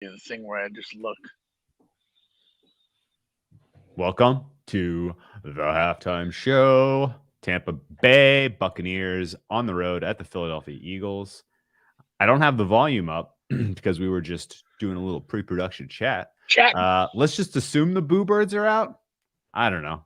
The thing where I just look. Welcome to the halftime show. Tampa Bay Buccaneers on the road at the Philadelphia Eagles. I don't have the volume up because we were just doing a little pre-production chat. Let's just assume the Boo Birds are out. I don't know.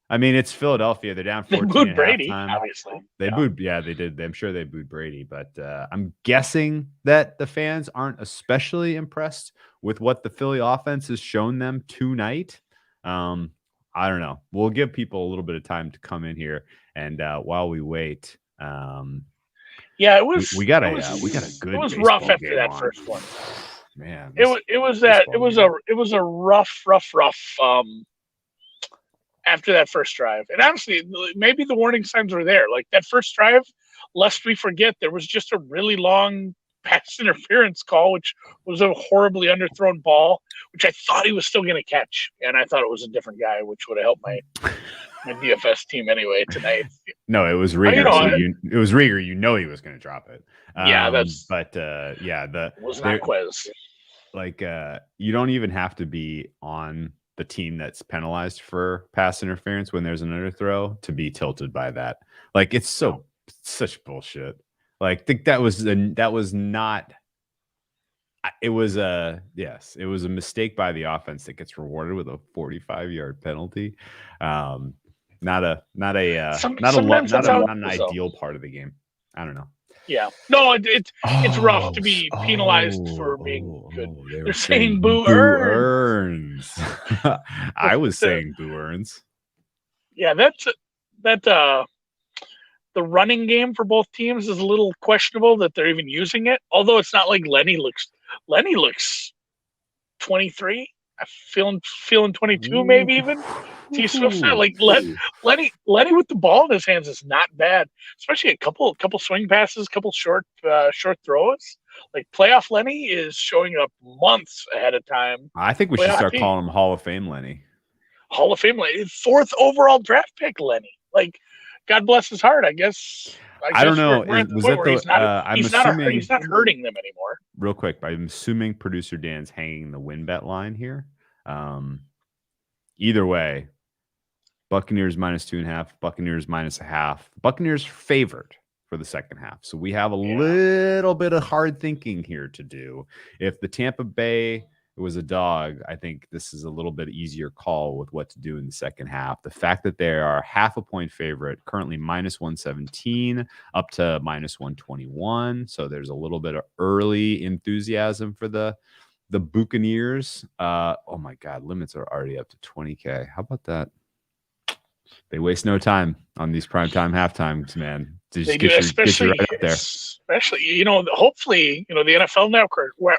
I mean, it's Philadelphia. They're down 14 They booed at Brady, halftime. obviously. They booed, yeah, they did. I'm sure they booed Brady, but I'm guessing that the fans aren't especially impressed with what the Philly offense has shown them tonight. I don't know. We'll give people a little bit of time to come in here, and while we wait, yeah, it was. we got a good. It was rough after that on. first one. Man, it was a rough. After that first drive, and honestly, maybe the warning signs were there. Like that first drive, lest we forget, there was just a really long pass interference call, which was a horribly underthrown ball, which I thought he was still going to catch, and I thought it was a different guy, which would have helped my DFS team anyway tonight. No, it was Rieger. It was Rieger. You know he was going to drop it. It was not Quez. Like you don't even have to be on the team that's penalized for pass interference when there's an underthrow to be tilted by that. Like it's such bullshit. Like think that was not. It was a mistake by the offense that gets rewarded with a 45-yard penalty. Not an ideal part of the game. I don't know. Yeah, no, it's rough to be penalized for being good. They're saying Boo earns. I was saying Boo earns. Yeah, the running game for both teams is a little questionable that they're even using it. Although it's not like Lenny looks 23. I'm feeling 22, maybe even. T Swift's not like Lenny with the ball in his hands is not bad, especially a couple swing passes, couple short throws. Like playoff Lenny is showing up months ahead of time. I think we should start calling him Hall of Fame Lenny. Hall of Fame Lenny, 4th overall draft pick Lenny. Like, God bless his heart. I guess I don't know. He's not hurting them anymore. Real quick, I'm assuming producer Dan's hanging the win bet line here. Either way, Buccaneers -2.5, Buccaneers -0.5. Buccaneers favored for the second half. So we have a little bit of hard thinking here to do. If the Tampa Bay was a dog, I think this is a little bit easier call with what to do in the second half. The fact that they are half a point favorite, currently -117 up to -121. So there's a little bit of early enthusiasm for the Buccaneers. Oh my God, limits are already up to 20K. How about that? They waste no time on these primetime halftimes, man. They do, especially right up there. Especially, hopefully, the NFL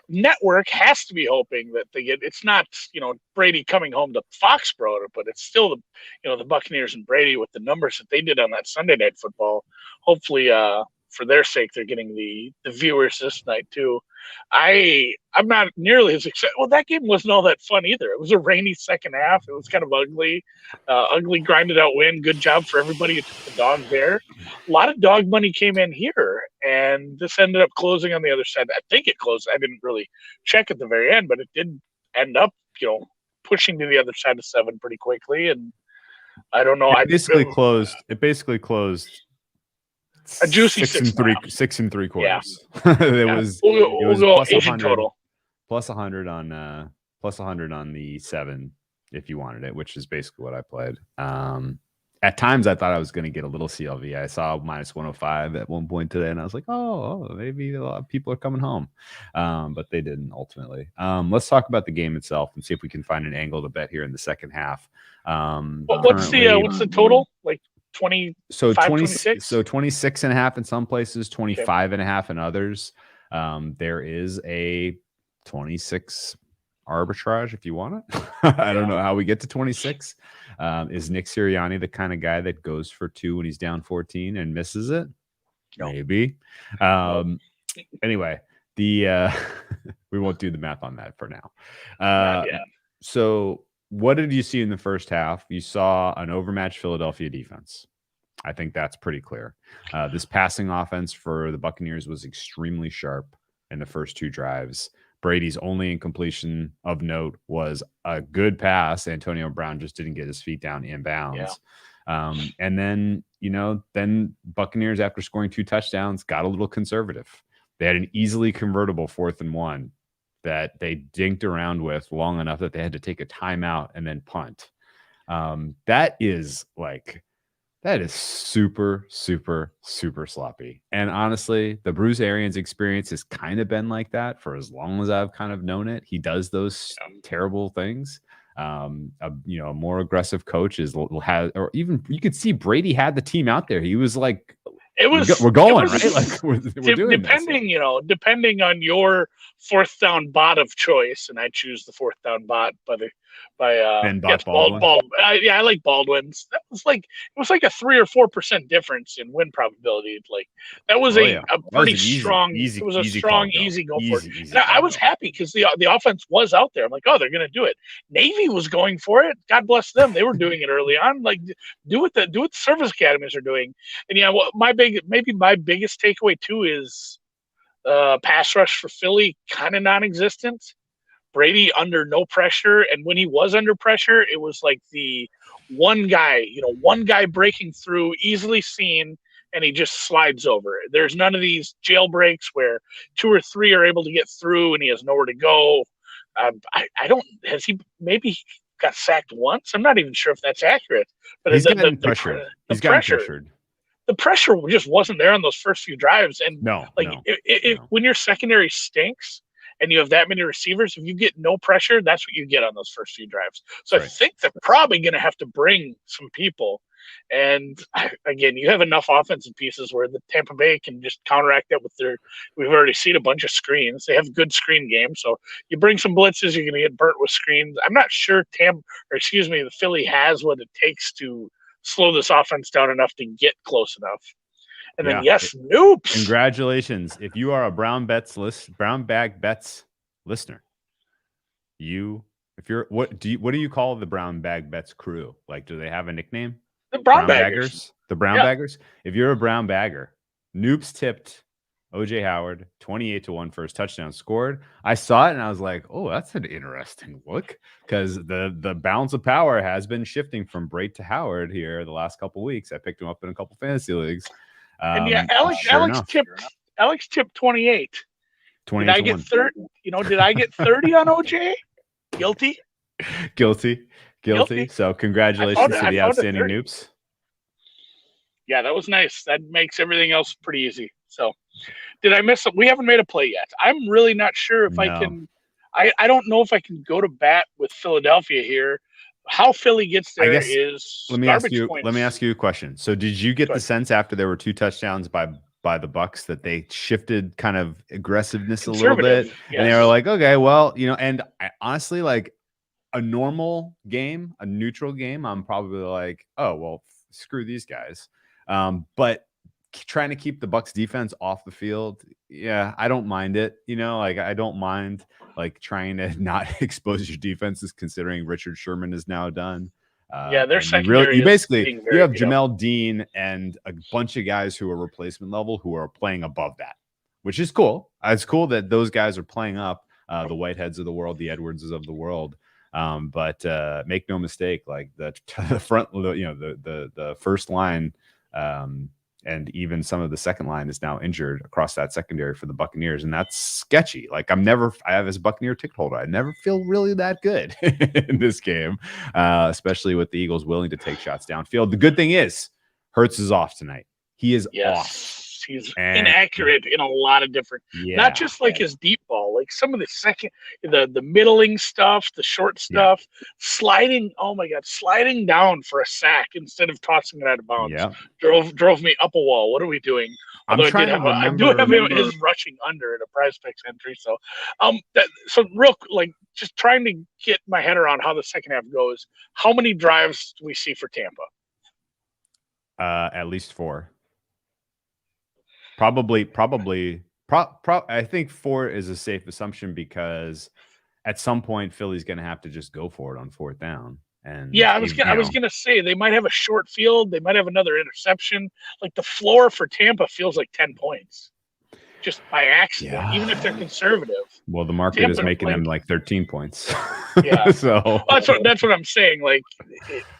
network has to be hoping that they get. It's not, Brady coming home to Foxborough, but it's still the Buccaneers and Brady with the numbers that they did on that Sunday Night Football. Hopefully, for their sake, they're getting the viewers this night too. I'm not nearly as excited. Well, that game wasn't all that fun either. It was a rainy second half. It was kind of ugly, grinded out win. Good job for everybody who took the dog there. A lot of dog money came in here, and this ended up closing on the other side. I think it closed. I didn't really check at the very end, but it did end up, pushing to the other side of 7 pretty quickly. And I don't know. It basically closed a juicy 6 and 3/4. Yeah. It was plus 100 total. Plus 100 on the 7 if you wanted it, which is basically what I played. At times I thought I was going to get a little CLV. I saw -105 at one point today, and I was like, oh, maybe a lot of people are coming home. But they didn't ultimately. Let's talk about the game itself and see if we can find an angle to bet here in the second half. What's the total? Like 20, so 26? So 26.5 in some places, 25.5 in others. There is a 26 arbitrage if you want it. I don't know how we get to 26. Is Nick Sirianni the kind of guy that goes for 2 when he's down 14 and misses it? No. Maybe. Anyway, we won't do the math on that for now. So what did you see in the first half? You saw an overmatched Philadelphia defense. I think that's pretty clear. This passing offense for the Buccaneers was extremely sharp in the first 2 drives, Brady's only incompletion of note was a good pass. Antonio Brown just didn't get his feet down inbounds. And then, then Buccaneers, after scoring 2 touchdowns, got a little conservative. They had an easily convertible 4th and 1 that they dinked around with long enough that they had to take a timeout and then punt. That is super, super, super sloppy. And honestly, the Bruce Arians experience has kind of been like that for as long as I've kind of known it. He does those terrible things. A more aggressive coach or even you could see Brady had the team out there. He was like, we're going, right? Like we're doing depending, this. Depending on your 4th down bot of choice, and I choose the 4th down bot Baldwin. I like Baldwin's. It was like a 3 or 4% difference in win probability. Like that was a pretty strong. It was a strong, easy go for it. And I was happy because the offense was out there. I'm like, oh, they're going to do it. Navy was going for it. God bless them. They were doing it early on. Like do what the service academies are doing. And my biggest takeaway too is pass rush for Philly kind of non-existent. Brady under no pressure, and when he was under pressure, it was like the one guy breaking through, easily seen, and he just slides over. There's none of these jailbreaks where 2 or 3 are able to get through and he has nowhere to go. Has he maybe got sacked once? I'm not even sure if that's accurate. But he's gotten pressured. The pressure just wasn't there on those first few drives. And when your secondary stinks, and you have that many receivers, if you get no pressure, that's what you get on those first few drives. So I think they're probably going to have to bring some people. And again, you have enough offensive pieces where the Tampa Bay can just counteract that with we've already seen a bunch of screens. They have good screen games. So you bring some blitzes, you're going to get burnt with screens. I'm not sure the Philly has what it takes to slow this offense down enough to get close enough. And then noops. Congratulations! If you are a Brown Bag Bets listener, what do you call the Brown Bag Bets crew? Like, do they have a nickname? The Brown Baggers. The Brown Baggers. If you're a Brown Bagger, Noops tipped OJ Howard 28-1 first touchdown scored. I saw it and I was like, oh, that's an interesting look, because the balance of power has been shifting from Brait to Howard here the last couple weeks. I picked him up in a couple fantasy leagues. And Alex tipped 28. Did I get 30? Did I get 30 on OJ? Guilty. So congratulations to the outstanding Noops. Yeah, that was nice. That makes everything else pretty easy. So did I miss it? We haven't made a play yet. I'm really not sure if I can. I don't know if I can go to bat with Philadelphia here. How Philly gets there is let me ask you a question. So did you get the sense after there were 2 touchdowns by the Bucs that they shifted kind of aggressiveness a little bit? Yes. And they were like, okay, well, and I honestly, like a normal game, a neutral game, I'm probably like, oh, well, screw these guys. But trying to keep the Bucs defense off the field, I don't mind it. I don't mind like trying to not expose your defenses, considering Richard Sherman is now done. Their secondary. You have Jamel Dean and a bunch of guys who are replacement level who are playing above that, which is cool. It's cool that those guys are playing up, the Whiteheads of the world, the Edwardses of the world. But make no mistake, like the front, the first line, and even some of the second line is now injured across that secondary for the Buccaneers, and that's sketchy. Like I have as a Buccaneer ticket holder, I never feel really that good in this game, especially with the Eagles willing to take shots downfield. The good thing is, Hurts is off tonight. He is off. He's inaccurate in a lot of different, not just like his deep ball, like some of the middling stuff, the short stuff, sliding. Oh my God, sliding down for a sack instead of tossing it out of bounds. Drove me up a wall. What are we doing? Although I do have him is rushing under in a Prize Picks entry. So, just trying to get my head around how the second half goes. How many drives do we see for Tampa? At least 4. Probably. I think 4 is a safe assumption, because at some point Philly's going to have to just go for it on 4th down. And I was gonna say they might have a short field. They might have another interception. Like the floor for Tampa feels like 10 points. just by accident, even if they're conservative. Well, the market is making them like 13 points. Yeah. So that's what I'm saying. Like,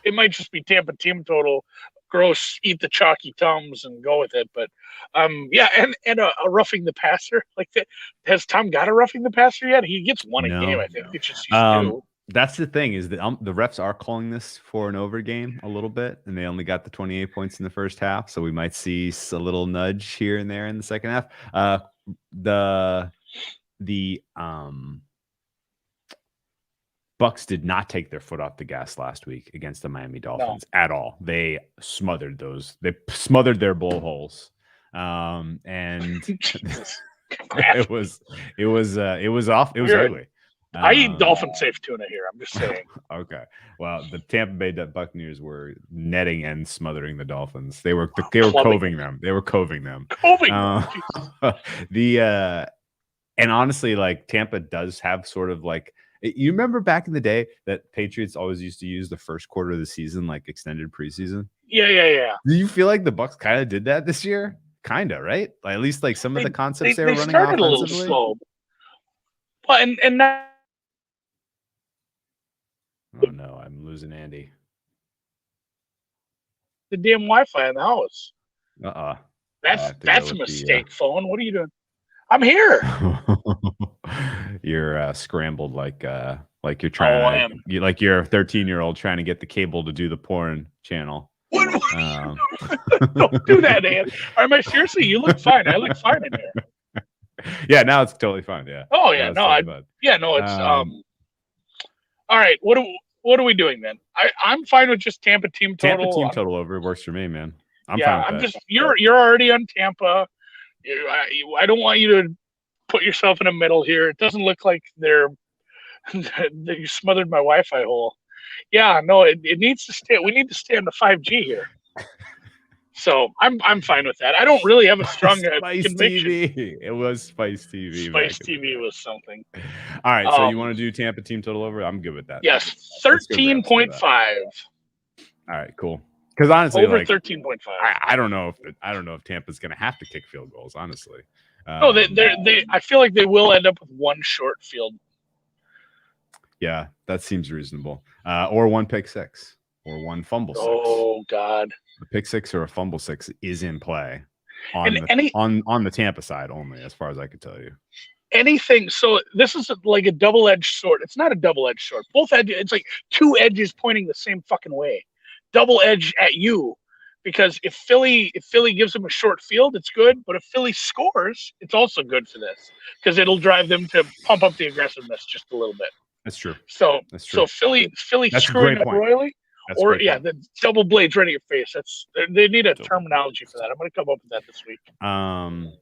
it might just be Tampa team total. Gross, eat the chalky Tums and go with it. But and a roughing the passer. Like that. Has Tom got a roughing the passer yet? He gets one a game, I think. It's just two. That's the thing, is that the refs are calling this for an over game a little bit, and they only got the 28 points in the first half, so we might see a little nudge here and there in the second half. The Bucs did not take their foot off the gas last week against the Miami Dolphins at all. They smothered their blowholes, and it was off. It was ugly. I eat dolphin safe tuna here. I'm just saying. Okay. Well, the Tampa Bay Buccaneers were netting and smothering the Dolphins. They were coving them. They were coving them. And honestly, like, Tampa does have sort of like, you remember back in the day that Patriots always used to use the first quarter of the season like extended preseason? Yeah. Do you feel like the Bucs kind of did that this year? Kind of, right? Like, at least like some of the concepts they were running started offensively. A little slow. Well, and now. Oh no, I'm losing Andy. The damn Wi-Fi in the house. That's a mistake, phone. What are you doing? I'm here. You're scrambled like you're trying to, like you're a 13-year-old trying to get the cable to do the porn channel. Don't do that, Ann. Am I seriously? You look fine. I look fine in here. Yeah, now it's totally fine. Yeah. Oh yeah, it's all right. What are we doing then? I'm fine with just Tampa team total. Tampa team total over works for me, man. I'm fine with that. You're already on Tampa. I don't want you to put yourself in the middle here. It doesn't look like you smothered my Wi-Fi hole. Yeah, no, it needs to stay. We need to stay on the 5G here. So I'm fine with that. I don't really have a strong conviction. TV. It was Spice TV. Spice TV was something. All right, so you want to do Tampa team total over? I'm good with that. Yes, 13.5. All right, cool. Because honestly, over like 13.5. I don't know if Tampa's going to have to kick field goals. Honestly, no, they. I feel like they will end up with one short field. Yeah, that seems reasonable. Or one pick six, or one fumble six. Oh God. A pick six or a fumble six is in play on the Tampa side only, as far as I could tell you. Anything. So this is like a double-edged sword. It's not a double-edged sword. Both edges. It's like two edges pointing the same fucking way. Double edge at you, because if Philly gives them a short field, it's good. But if Philly scores, it's also good for this, because it'll drive them to pump up the aggressiveness just a little bit. That's true. So Philly screwing up royally. The double blades right in your face. They need a terminology for that. I'm going to come up with that this week. And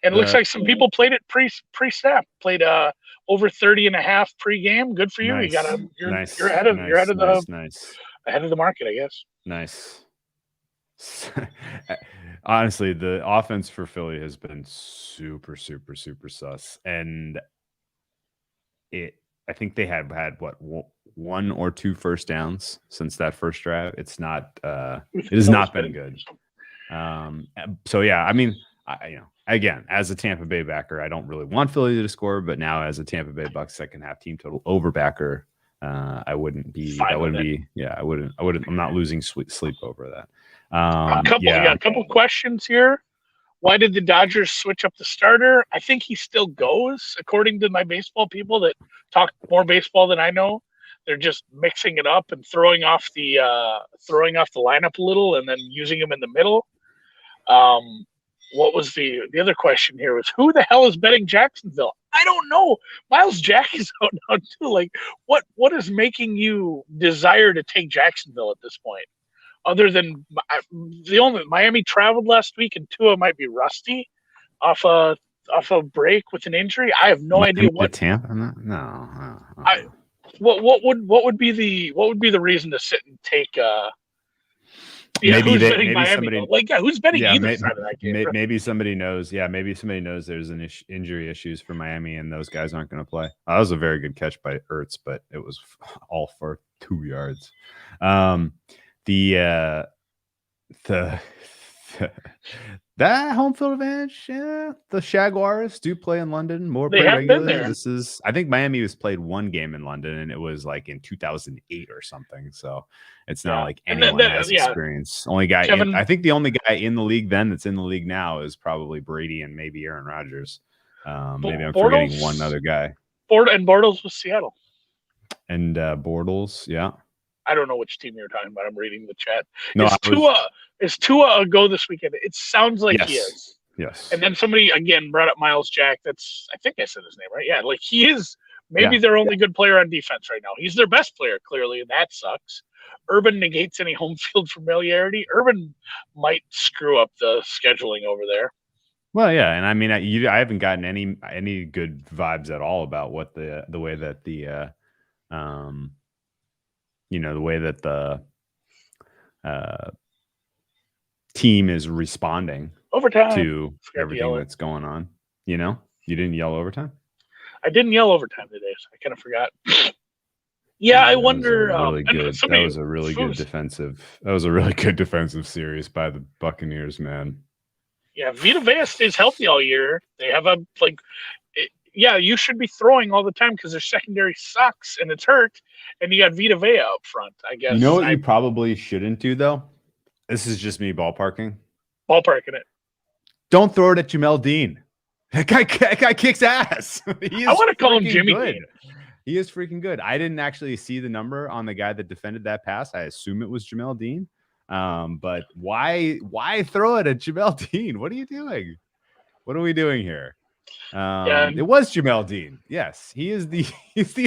it looks like some people played it pre-snap. Played over 30.5 pre-game. Good for you. Nice. You're ahead of ahead of the market, I guess. Nice. Honestly, the offense for Philly has been super, super, super sus, and I think they have had one or two first downs since that first drive. It has not been good. So yeah, I mean, again, as a Tampa Bay backer, I don't really want Philly to score, but now as a Tampa Bay Bucs second half team total over backer, I wouldn't be. I'm not losing sleep over that. A couple questions here. Why did the Dodgers switch up the starter? I think he still goes, according to my baseball people that talk more baseball than I know. They're just mixing it up and throwing off the lineup a little, and then using him in the middle. What was the other question here? Was who the hell is betting Jacksonville? I don't know. Miles Jack is out now too. Like, what is making you desire to take Jacksonville at this point? Other than Miami traveled last week, and Tua might be rusty off a break with an injury. I have no idea what. Tampa? No. What would be the reason to sit and take? Who's betting Miami? Who's betting either side of that game? Maybe somebody knows. Yeah, maybe somebody knows there's an injury issues for Miami, and those guys aren't going to play. That was a very good catch by Ertz, but it was all for 2 yards. That home field advantage, yeah. The Jaguars do play in London They pretty have been regularly. there. I think Miami was played one game in London, and it was like in 2008 or something. So it's not like And anyone has experience. I think the only guy in the league then that's in the league now is probably Brady and maybe Aaron Rodgers. Maybe I'm forgetting one other guy. Bortles was Seattle. And Bortles, yeah. I don't know which team you're talking about. I'm reading the chat. No, is Tua a go this weekend? It sounds like yes. he is. Yes. And then somebody again brought up Miles Jack. I think I said his name right. Yeah, like he is maybe their only good player on defense right now. He's their best player, clearly, and that sucks. Urban negates any home field familiarity. Urban might screw up the scheduling over there. Well, yeah, and I mean, I haven't gotten any good vibes at all about what the way that the the way that the team is responding overtime to everything that's going on. You didn't yell overtime. I didn't yell overtime today, so I kind of forgot. Yeah, I wonder. That was a really good defensive series by the Buccaneers, man. Yeah, Vita Vea stays healthy all year. They have you should be throwing all the time because their secondary sucks and it's hurt, and you got Vita Vea up front. I guess. You know what you probably shouldn't do though. This is just me ballparking it. Don't throw it at Jamel Dean. That guy kicks ass. I want to call him Jimmy Dean. He is freaking good. I didn't actually see the number on the guy that defended that pass. I assume it was Jamel Dean. But why throw it at Jamel Dean? What are you doing? What are we doing here? It was Jamel Dean. Yes, he's the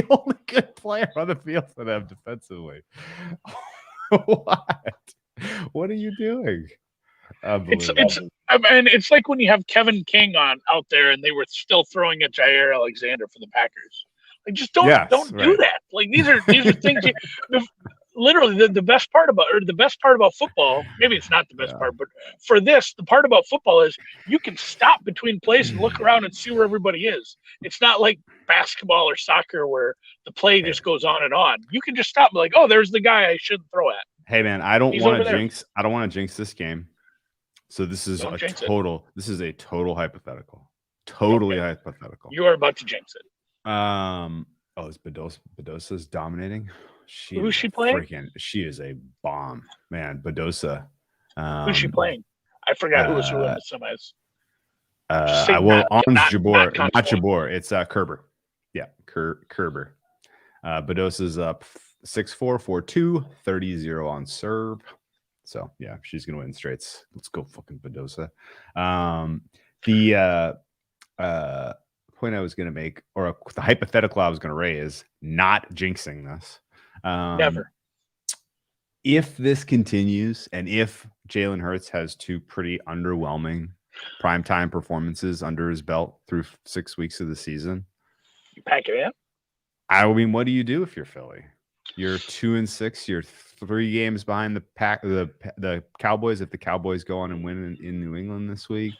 only good player on the field for them defensively. What are you doing? It's like when you have Kevin King out there and they were still throwing at Jair Alexander for the Packers. Like, just don't do that. Like, these are things literally the best part about football, maybe it's not the best part, but for this, the part about football is you can stop between plays and look around and see where everybody is. It's not like basketball or soccer where the play just goes on and on. You can just stop and be like, oh, there's the guy I shouldn't throw at. Hey man, I don't want to jinx this game. So this is a total hypothetical. Totally hypothetical. You are about to jinx it. Is Bedosa's dominating? Who's she playing? She is a bomb, man. Bedosa. Who's she playing? I forgot who was in the semis. Jabor, not Jabor. It's Kerber. Yeah, Kerber. Bedosa's up 6'4", 4'2", 30-0 on serve. So yeah, she's gonna win straights. Let's go, fucking Bedosa. The point I was gonna make, or the hypothetical I was gonna raise, not jinxing this. Never. If this continues, and if Jalen Hurts has two pretty underwhelming primetime performances under his belt through 6 weeks of the season, you pack it in. I mean, what do you do if you're Philly? You're 2-6. You're 3 games behind the Cowboys. If the Cowboys go on and win in New England this week,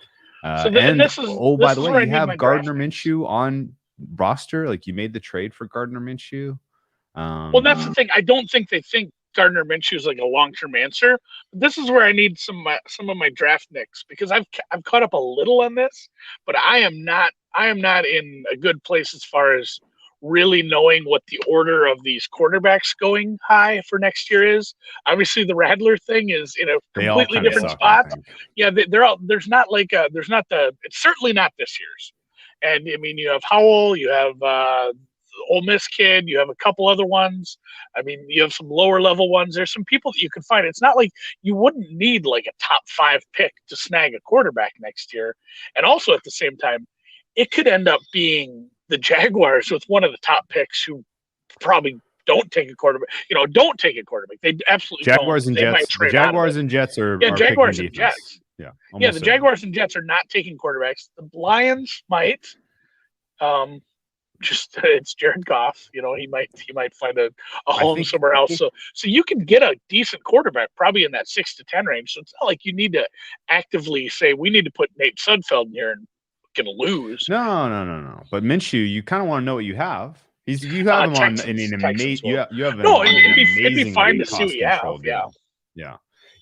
by the way, you have Gardner Minshew on roster. Like, you made the trade for Gardner Minshew. Well, that's the thing. I don't think they think Gardner Minshew is like a long-term answer. This is where I need some of my draft nicks, because I've caught up a little on this, but I am not in a good place as far as really knowing what the order of these quarterbacks going high for next year is. Obviously, the Radler thing is in a completely different spot. Yeah, it's certainly not this year's. And I mean, you have Howell, you have Ole Miss kid, you have a couple other ones. I mean, you have some lower level ones. There's some people that you can find. It's not like you wouldn't need like a top 5 pick to snag a quarterback next year. And also at the same time, it could end up being the Jaguars with one of the top picks who probably don't take a quarterback. Don't take a quarterback. They absolutely Jaguars don't. And Jets. The Jaguars and Jets are Jaguars and Jets. Yeah, the Jaguars and Jets are not taking quarterbacks. The Lions might. It's Jared Goff. He might find a home somewhere else. So you can get a decent quarterback probably in that 6 to 10 range. So it's not like you need to actively say we need to put Nate Sudfeld in here and gonna lose. No. But Minshew, you kind of want to know what you have. You have him on in an amazing. You have it'd be fine to see what you have.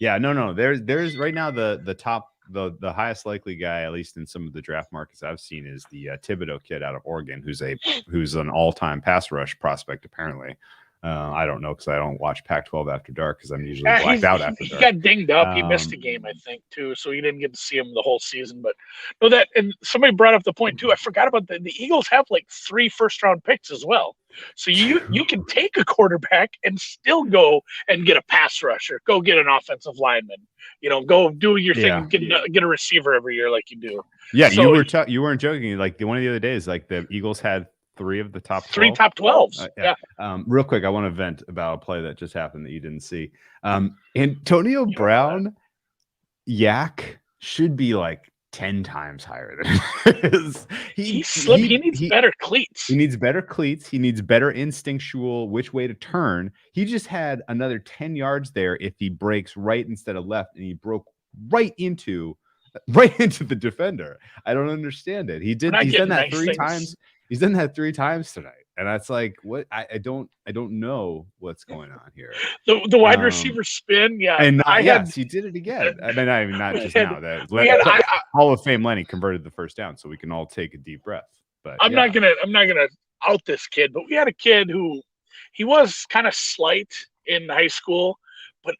Yeah. No. There's right now the top the highest likely guy, at least in some of the draft markets I've seen, is the Thibodeau kid out of Oregon, who's an all-time pass rush prospect apparently. I don't know because I don't watch Pac-12 after dark because I'm usually blacked out after dark. He got dinged up. He missed a game, I think, too, so he didn't get to see him the whole season. But no, that, and somebody brought up the point too. I forgot about the Eagles have like 3 first-round picks as well, so you can take a quarterback and still go and get a pass rusher, go get an offensive lineman, go do your thing, get a receiver every year like you do. Yeah, so, you weren't joking. Like one of the other days, like the Eagles had 3 of the top 12. 3 top 12s. Yeah. Real quick, I want to vent about a play that just happened that you didn't see. Antonio Brown, Yak should be like 10 times higher than it is. He needs better cleats. He needs better cleats. He needs better instinctual which way to turn. He just had another 10 yards there if he breaks right instead of left, and he broke right into the defender. I don't understand it. He's done that 3 times. He's done that 3 times tonight, and that's like what I don't know what's going on here. The wide receiver spin, and he did it again. I mean, not just now. Hall of Fame Lenny converted the first down, so we can all take a deep breath. But I'm not gonna out this kid, but we had a kid who he was kind of slight in high school, but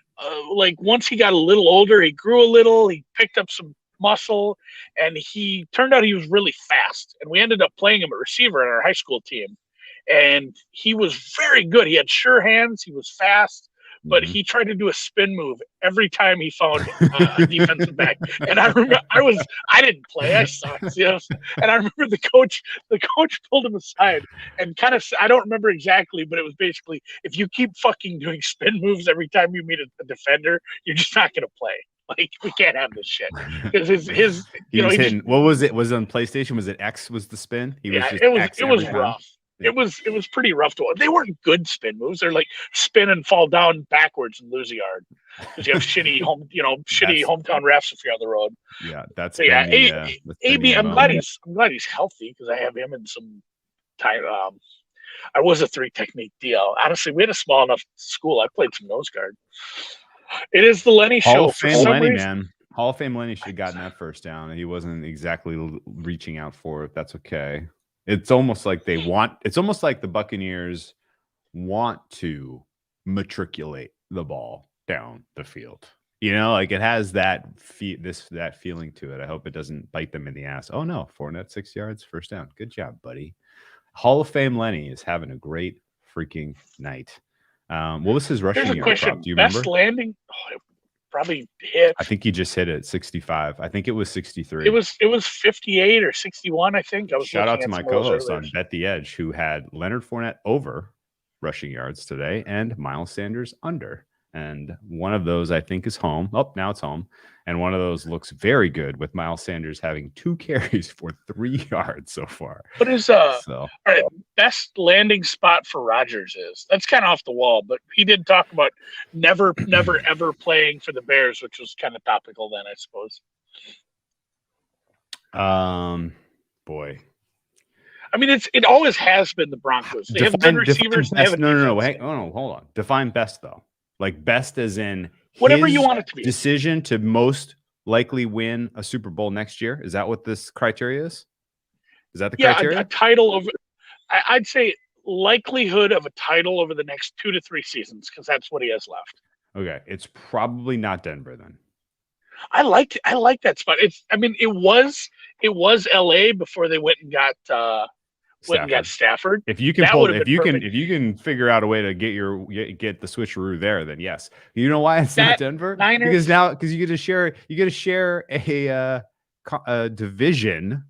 like once he got a little older, he grew a little. He picked up some muscle, and he turned out he was really fast, and we ended up playing him at receiver in our high school team, and he was very good. He had sure hands, he was fast, but he tried to do a spin move every time he found a defensive back. And I remember I didn't play, I sucked, and I remember the coach pulled him aside and kind of, I don't remember exactly, but it was basically, if you keep fucking doing spin moves every time you meet a defender, you're just not going to play. Like, we can't have this shit because his he was hitting. What was it? Was it on PlayStation? Was it X? Was the spin? It was rough. It was pretty rough to watch. They weren't good spin moves. They're like spin and fall down backwards and lose a yard because you have shitty hometown refs if you're on the road. Yeah, that's AB. I'm glad he's healthy because I have him in some time. I was a 3 technique DL. Honestly, we had a small enough school. I played some nose guard. It is the Lenny show. Hall of Fame Lenny, man. Hall of Fame Lenny should have gotten that first down. He wasn't exactly reaching out for it. That's okay. It's almost like it's almost like the Buccaneers want to matriculate the ball down the field. Like it has that feeling to it. I hope it doesn't bite them in the ass. Oh no, Fournette 6 yards, first down. Good job, buddy. Hall of Fame Lenny is having a great freaking night. What was his rushing yard prop? Do you remember? Best landing? Oh, it probably hit. I think he just hit it 65. I think it was 63. It was 58 or 61. I think. Shout out to my co-host on Bet the Edge who had Leonard Fournette over rushing yards today and Miles Sanders under. And one of those I think is home. Oh, now it's home. And one of those looks very good with Miles Sanders having 2 carries for 3 yards so far. What is best landing spot for Rodgers is? That's kind of off the wall, but he did talk about never ever playing for the Bears, which was kind of topical then, I suppose. Boy. I mean, it always has been the Broncos. They have good receivers. No. Hey, hold on. Define best though. Like best as in whatever you want it to be. Decision to most likely win a Super Bowl next year. Is that what this criteria is? Is that the criteria? A title of, I'd say likelihood of a title over the next 2 to 3 seasons because that's what he has left. Okay, it's probably not Denver then. I like that spot. It was LA before they went and got Stafford. If you can figure out a way to get the switcheroo there, then yes. You know why it's not Denver? Because you get to share a division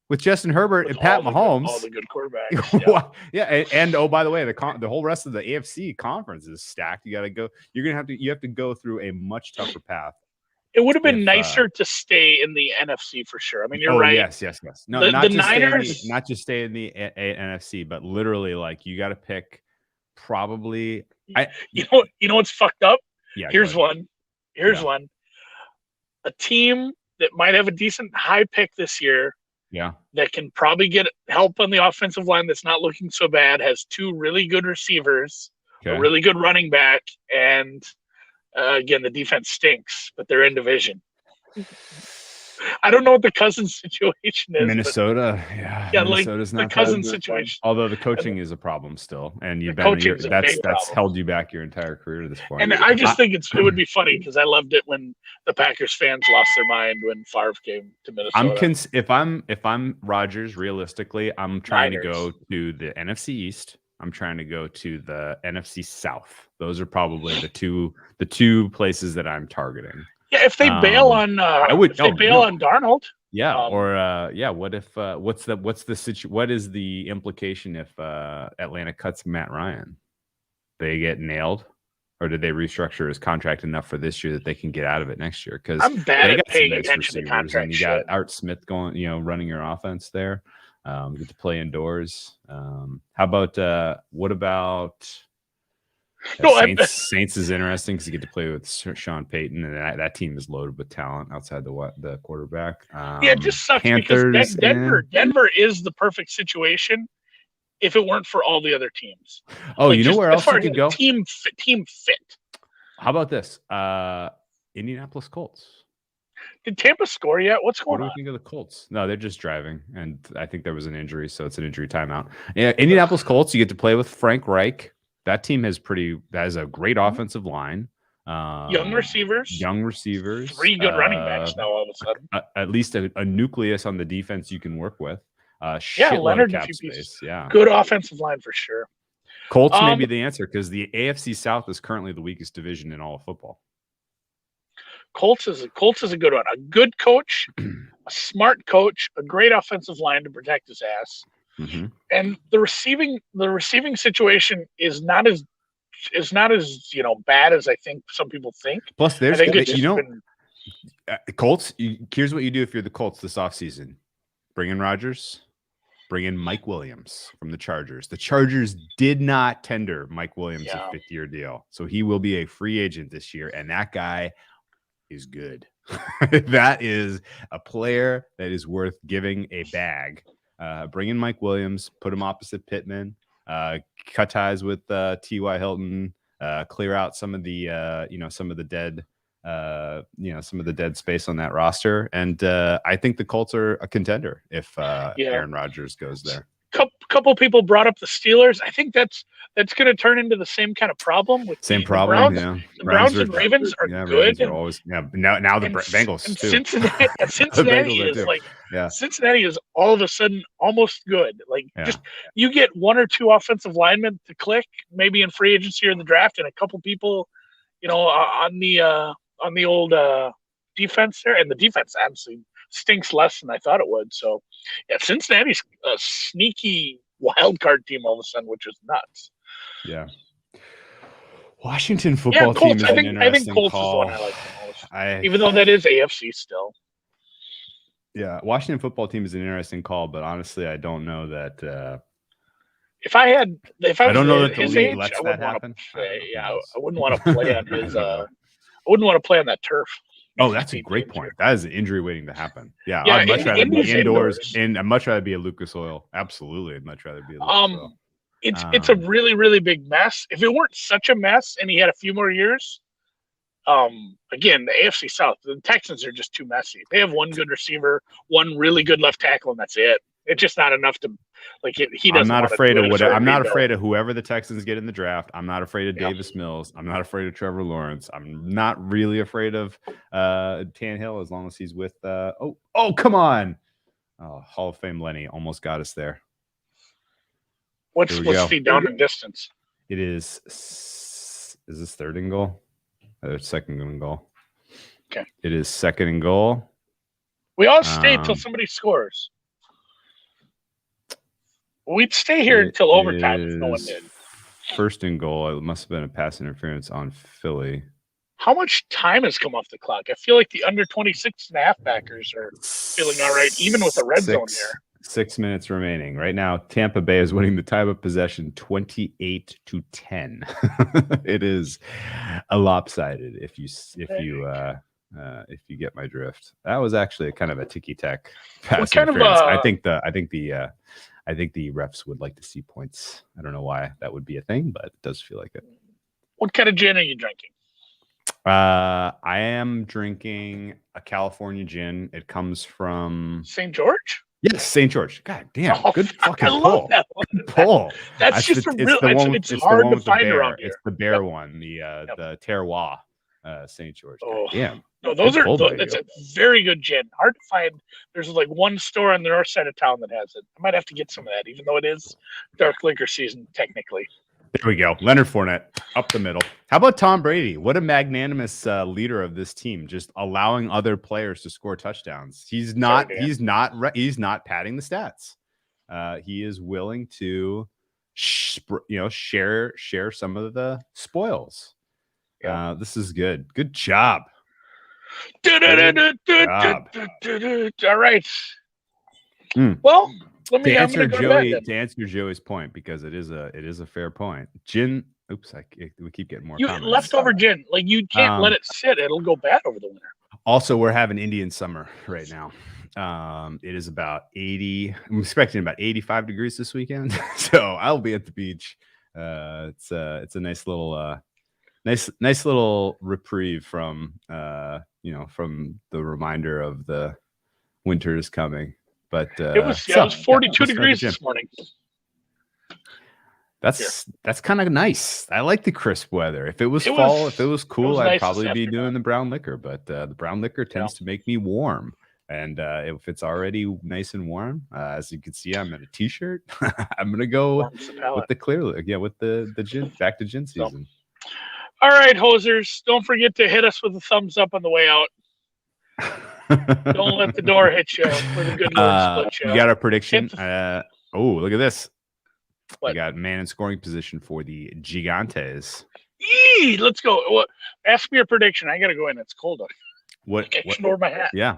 with Justin Herbert and Pat Mahomes. All the good quarterbacks. Yeah. And oh, by the way, the whole rest of the AFC conference is stacked. You have to go through a much tougher path. It would have been nicer to stay in the NFC for sure. I mean, you're right. Yes. No, not just stay in the NFC, but literally, like, you got to pick probably. You know what's fucked up? Yeah. Here's one. A team that might have a decent high pick this year. Yeah. That can probably get help on the offensive line. That's not looking so bad. Has 2 really good receivers, a really good running back, and. Again, the defense stinks, but they're in division. I don't know what the Cousins situation is. Minnesota, yeah, Minnesota's like not the Cousins good. situation. Although the coaching is a problem still, and you've that's held you back your entire career to this point. And I just think it would be funny because I loved it when the Packers fans lost their mind when Favre came to Minnesota. If I'm Rodgers, realistically, I'm trying to go to the NFC East. I'm trying to go to the NFC South. Those are probably the two places that I'm targeting. Yeah, if they bail on, on Darnold. Yeah, what if what is the implication if Atlanta cuts Matt Ryan? They get nailed, or did they restructure his contract enough for this year that they can get out of it next year? Because I'm bad at paying attention to contract. And you got Art Smith going, running your offense there. Get to play indoors. How about what about Saints is interesting because you get to play with Sean Payton, and that team is loaded with talent outside the quarterback. It just sucks because Denver is the perfect situation if it weren't for all the other teams. Oh, you know where else you could go? Team fit. How about this? Indianapolis Colts. Did Tampa score yet? What's going on? What do you think of the Colts? No, they're just driving, and I think there was an injury, so it's an injury timeout. Yeah, Indianapolis Colts. You get to play with Frank Reich. That team has a great offensive line. Young receivers. 3 good running backs now all of a sudden. At least a nucleus on the defense you can work with. Leonard cap space. Yeah. Good offensive line for sure. Colts may be the answer because the AFC South is currently the weakest division in all of football. Colts is a good one. A good coach, a smart coach, a great offensive line to protect his ass. Mm-hmm. And the receiving situation is not as bad as I think some people think. Plus, Colts. Here's what you do if you're the Colts this offseason: bring in Rodgers, bring in Mike Williams from the Chargers. The Chargers did not tender Mike Williams a 5th-year deal, so he will be a free agent this year, and that guy is good. That is a player that is worth giving a bag. Bring in Mike Williams, put him opposite Pittman, cut ties with T.Y. Hilton, clear out some of the dead space on that roster, and I think the Colts are a contender if Aaron Rodgers goes there. Couple people brought up the Steelers. I think that's going to turn into the same kind of problem with the Browns. The Browns and Ravens are good. Ravens are always, now the Bengals and too. Cincinnati is all of a sudden almost good. Just you get 1 or 2 offensive linemen to click, maybe in free agency or in the draft, and a couple people, on the old defense there, and the defense absolutely stinks less than I thought it would. So, Cincinnati's a sneaky wild card team all of a sudden, which is nuts. Yeah. Washington football team is an interesting I think Colts call. Is the one I like the most, even though that is AFC still. Yeah, Washington football team is an interesting call, but honestly, I don't know that. If I don't know that his age, lets that happen. I wouldn't want to play on his. I wouldn't want to play on that turf. Oh, that's a great point. That is an injury waiting to happen. Yeah, I'd much rather be indoors, and I'd much rather be a Lucas Oil. Absolutely, I'd much rather be a Lucas Oil. It's a really, really big mess. If it weren't such a mess and he had a few more years, again, the AFC South, the Texans are just too messy. They have 1 good receiver, 1 really good left tackle, and that's it. It's just not enough to he doesn't. I'm not afraid of whatever. I'm not afraid of whoever the Texans get in the draft. I'm not afraid of Davis Mills. I'm not afraid of Trevor Lawrence. I'm not really afraid of Tannehill as long as he's with. Oh, come on! Oh, Hall of Fame Lenny almost got us there. What's feed down in distance? It is. Is this 3rd and goal? Second and goal. Okay. It is 2nd and goal. We all stay till somebody scores. We'd stay here until overtime if no one did. 1st and goal. It must have been a pass interference on Philly. How much time has come off the clock? I feel like the under 26 and a half backers are feeling all right, even with the red zone here. 6 minutes remaining. Right now, Tampa Bay is winning the time of possession 28-10. It is a lopsided if you get my drift. That was actually a kind of a ticky-tack pass interference. I think the refs would like to see points. I don't know why that would be a thing, but it does feel like it. What kind of gin are you drinking? I am drinking a California gin. It comes from St. George. Yes, St. George. God damn, Oh, good fucking I love pull. that one. Good pull. That's just a real. It's It's the hard one to with the find bear. around here. It's the bear one. The terroir, St. George. God damn. No, those Good are. pull by It's you. a very good gin. Hard to find. There's like one store on the north side of town that has it. I might have to get some of that, even though it is dark liquor season technically. There we go. Leonard Fournette up the middle. How about Tom Brady? What a magnanimous leader of this team, just allowing other players to score touchdowns. He's not padding the stats. He is willing to share some of the spoils. Yeah. This is good. Good job. All right. Well, I'm gonna go to bed then. To answer Joey's point, because it is a fair point. Gin. Oops, we keep getting more comments. Leftover gin, like you can't let it sit; it'll go bad over the winter. Also, we're having Indian summer right now. It is about 80. I'm expecting about 85 degrees this weekend, so I'll be at the beach. It's a nice little reprieve from from the reminder of the winter is coming. But it was 42 degrees this morning. That's kind of nice. I like the crisp weather. If it was fall, if it was cool, I'd probably be doing the brown liquor. But the brown liquor tends to make me warm. And if it's already nice and warm, as you can see, I'm in a t-shirt. I'm gonna go with the clear, with the gin. Back to gin season. All right, hosers, don't forget to hit us with a thumbs up on the way out. Don't let the door hit you for the good Lord split you. You got our prediction. Look at this. We got man in scoring position for the Gigantes. Let's go. Ask me your prediction. I gotta go in. It's cold out. I can't ignore my hat. Yeah.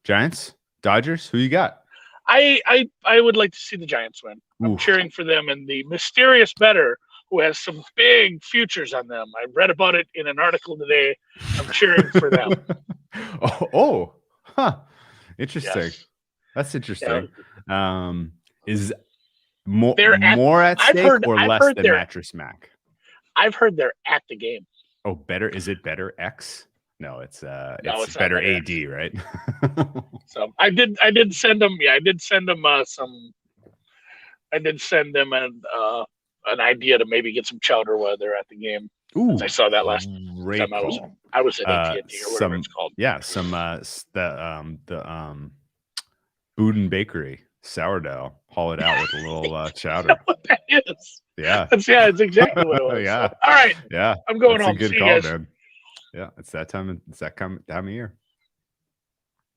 Giants, Dodgers. Who you got? I would like to see the Giants win. I'm cheering for them and the mysterious bettor who has some big futures on them. I read about it in an article today. I'm cheering for them. Interesting. Yes. That's interesting. Is more at stake or less than Mattress Mac? I've heard they're at the game. Oh, better. Is it better X? No, it's better AD, right? So I did send them. Yeah, I did send them an idea to maybe get some chowder while they're at the game. Ooh, I saw that last time I was at AT&T or whatever it's called. Yeah, some the Boudin Bakery sourdough. Haul it out with a little chowder. That's what that is. Yeah, it's exactly what it was. Yeah. So, all right. Yeah, I'm going home. That's a good call, man. Yeah, it's that time of year.